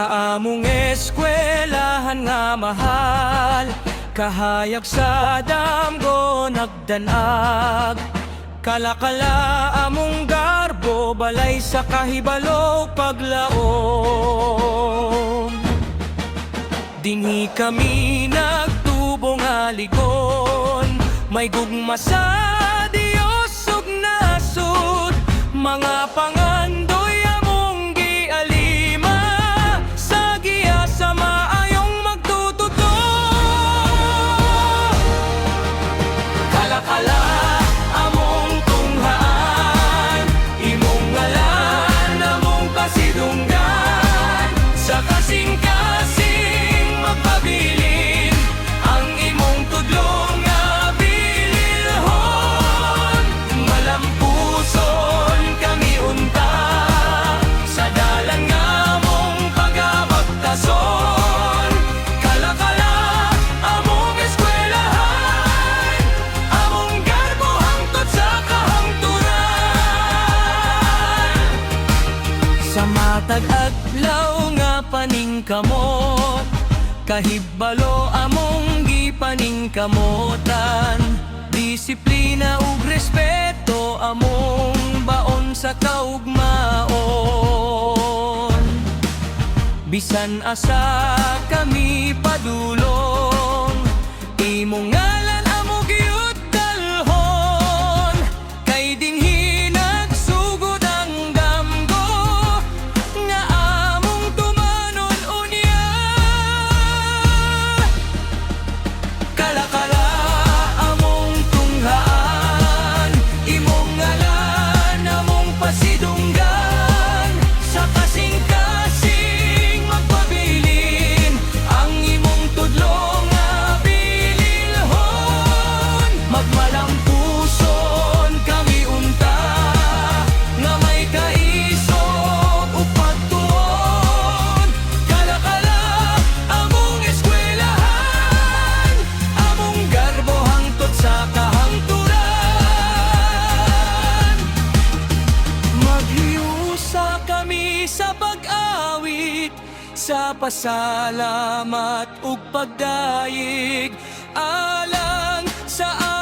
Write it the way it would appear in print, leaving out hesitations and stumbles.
Sa among eskwelahan nga mahal, kahayag sa damgo nagdanag. Kalakala among garbo, balay sa kahibalo paglaom. Dinhi kami nagtubong aligon, may gugma sa Dios ug nasud. Mga pangandoy among gialima, sa giya sa maayong magtututo. Kalakala among tunghaan, imong ngalan among kasidunggan. Sa kasing-kasing magpabilin, ang imong tudlong nga bililhon. Malampuson kami unta, sa dalan nga among pagabagtason. Kalakala among eskwelahan, among garbo hangtod sa kahangturan. Sa matag adlaw nga paningkamot, kahibalo among gipaningkamotan. Disiplina ug respeto among baon sa kaugmaon. Bisan asa kami padulong, imong ngalan amo gyud dalhon. Kay dinhi nagsugod ang damgo, nga among tumanon unya. Kalakala among tunghaan, imong ngalan among pasidunggan. Sa kasing-kasing magpabilin, ang imong tudlong nga bililhon. Magmalampuson kami unta, nga may kaisog ug pagtuon. Kalakala among eskwelahan, among garbo hangtod sa kahangturan. Maghiusa kami sa pag-awit, sa pasalamat ug pagdayeg, alang sa